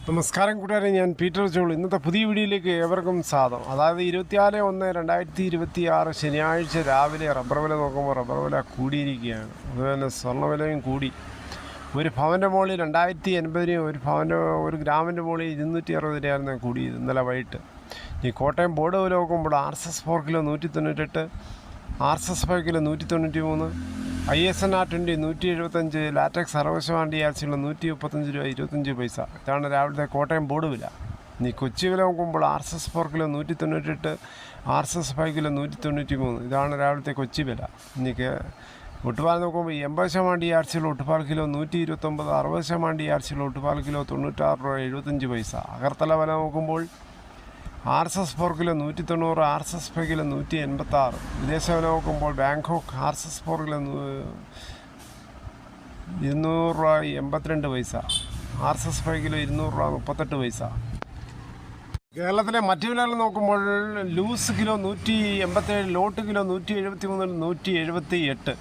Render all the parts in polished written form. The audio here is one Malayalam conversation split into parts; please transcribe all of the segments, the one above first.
നമസ്കാരം കൂട്ടുകാരെ, ഞാൻ പീറ്റർ ജോൾ. ഇന്നത്തെ പുതിയ വീഡിയോയിലേക്ക് ഏവർക്കും സ്വാഗതം. അതായത് 24/1/2026 ശനിയാഴ്ച രാവിലെ റബ്ബർ വില നോക്കുമ്പോൾ റബ്ബർ വില കൂടിയിരിക്കുകയാണ്. അതുപോലെ സ്വർണ്ണ വിലയും കൂടി. ഒരു പവൻ്റെ മുകളിൽ 2080 രൂപയും ഒരു ഗ്രാമിൻ്റെ മുകളിൽ 260 രൂപയായിരുന്നു കൂടിയത് ഇന്നലെ വൈകിട്ട്. ഈ കോട്ടയം ബോർഡ് വില നോക്കുമ്പോൾ RSS 4 kilo 198, RSS 5 kilo 193, ISNR 20 175, latex 60% DRCയുള്ള 135 രൂപ 25 പൈസ. ഇതാണ് രാവിലത്തെ കോട്ടയം ബോർഡ് വില. ഇനി കൊച്ചി വില നോക്കുമ്പോൾ RSS 4 കിലോ 198, RSS 5 കിലോ 193. ഇതാണ് രാവിലത്തെ കൊച്ചി വില. ഇനി ഒട്ടുപാൽ നോക്കുമ്പോൾ 80% DRCയുള്ള ഒട്ടുപാൽ കിലോ 129, 60% DRCയുള്ള ഒട്ടുപാൽ കിലോ 96 രൂപ 75 പൈസ. അഗർത്തല വില നോക്കുമ്പോൾ RSS 4 കിലോ 190, RSS 5 കിലോ 186. വിദേശ വില നോക്കുമ്പോൾ ബാങ്കോക്ക് RSS 4 കിലോ 200 രൂപ 82 പൈസ, RSS 5 കിലോ 200 രൂപ 38 പൈസ. കേരളത്തിലെ മറ്റു വിലകൾ നോക്കുമ്പോൾ ലൂസ് കിലോ 187, ലോട്ട് കിലോ 173 178.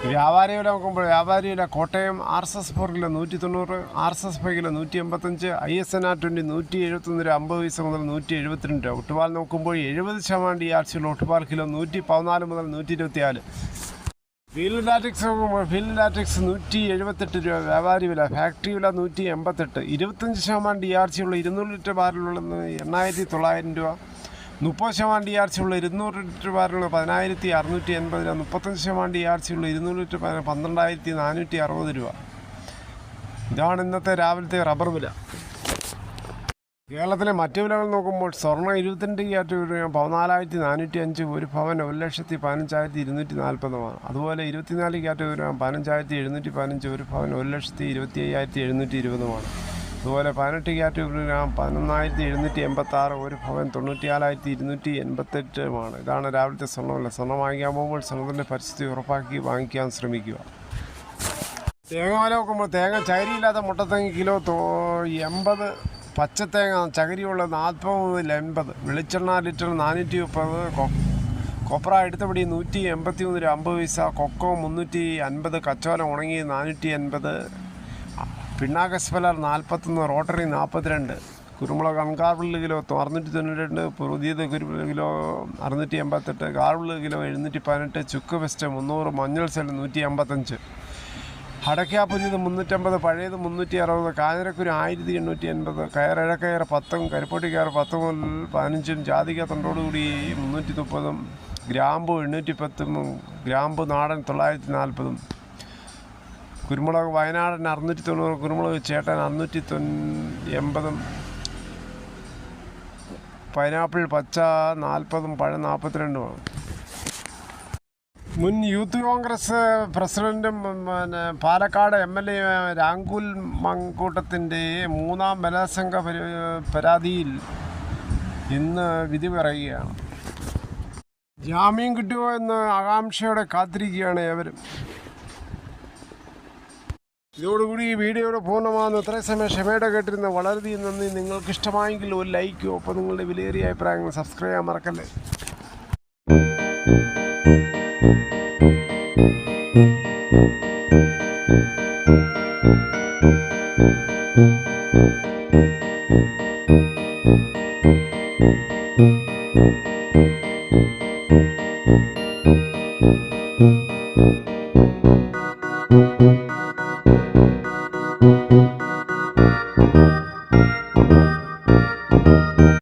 വ്യാപാരി വില നോക്കുമ്പോൾ വ്യാപാരി വില Kottayam RSS 4 kilo 190, RSS 5 kilo 185, ISNR 20 171 രൂപ 50 പൈസ മുതൽ 172 രൂപ. ഒട്ടുപാൽ നോക്കുമ്പോൾ 70% DRCയുള്ള ഒട്ടുപാൽ കിലോ 114 മുതൽ 124. ഫീൽഡ് ലാറ്റക്സ് നോക്കുമ്പോൾ ഫീൽഡ് ലാറ്റക്സ് 178 രൂപ വ്യാപാരി വില, ഫാക്ടറി വില 188. 25% DRCയുള്ള 200 ലിറ്റർ ബാരലുള്ള 8,900 രൂപ. 30% DRCയുള്ള 200 ലിറ്റർ ബാരലുള്ള 10,680 രൂപ. 35% DRCയുള്ള 200 ലിറ്റർ ബാരൽ 12,460 രൂപ. ഇതാണ് ഇന്നത്തെ രാവിലത്തെ റബ്ബർ വില. കേരളത്തിലെ മറ്റു വിലകൾ നോക്കുമ്പോൾ സ്വർണ്ണം 22 ക്യാരറ്റ് 14,405, ഒരു പവൻ 1,15,240. അതുപോലെ 24 ക്യാരറ്റ് 15,715, ഒരു പവൻ 1,25,720. അതുപോലെ 18 ക്യാരറ്റ് 11,786, ഒരു പവൻ 94,288. ഇതാണ് രാവിലത്തെ സ്വർണ്ണവില. സ്വർണ്ണം വാങ്ങിക്കാൻ പോകുമ്പോൾ സ്വർണ്ണത്തിൻ്റെ പരിസ്ഥിതി ഉറപ്പാക്കി വാങ്ങിക്കാൻ ശ്രമിക്കുക. തേങ്ങ വില നോക്കുമ്പോൾ തേങ്ങ ചകരിയില്ലാത്ത മുട്ടത്തേങ്ങ കിലോ 80, പച്ചത്തേങ്ങ ചകരിയുള്ള 40 മുതൽ 80, വെളിച്ചെണ്ണ ലിറ്റർ 430, കൊപ്ര എടുത്തപടി 183 രൂപ 50 പൈസ, കൊക്കോ 350, കച്ചോലം ഉണങ്ങി 480, പിണ്ണാക്കസ്പലർ 41, റോട്ടറി 42, കുരുമുളക് അൺകാർബിൾഡ് കിലോ 692, പുതിയത് കുരുമുളക് കിലോ 688, കാർബിൾഡ് കിലോ 718, ചുക്ക് വെസ്റ്റ് 300, മഞ്ഞൾ സെൽ 155, അടയ്ക്ക പുതിയത് 350, പഴയത് 360, കാഞ്ഞിരക്കുരു 1880, കയർ 10, കരിപ്പൊട്ടിക്കയർ 10 മുതൽ 15, ജാതിക തൊണ്ടോടുകൂടി 330, ഗ്രാമ്പു 810, ഗ്രാമ്പു നാടൻ 940, കുരുമുളക് വയനാടൻ 690, കുരുമുളക് ചേട്ടൻ 680, പൈനാപ്പിൾ പച്ച 40, പഴം 42. മുൻ യൂത്ത് കോൺഗ്രസ് പ്രസിഡൻറ്റും പാലക്കാട് MLA രാങ്കുൽ മങ്കൂട്ടത്തിൻ്റെ 3ാം ബലാത്സംഗ പരാതിയിൽ ഇന്ന് വിധി പറയുകയാണ്. ജാമ്യം കിട്ടുമോ എന്ന് ആകാംക്ഷയോടെ കാത്തിരിക്കുകയാണ് ഏവരും. ഇതോടുകൂടി ഈ വീഡിയോയുടെ പൂർണ്ണമാകുന്ന ഇത്രയും സമയം ക്ഷമയോടെ കേട്ടിരുന്ന വളരെയധികം നന്ദി. നിങ്ങൾക്ക് ഇഷ്ടമായെങ്കിൽ ഒരു ലൈക്കോ, ഒപ്പം നിങ്ങളുടെ വിലയേറിയ അഭിപ്രായങ്ങൾ സബ്സ്ക്രൈബ് ചെയ്യാൻ മറക്കല്ലേ. Thank you.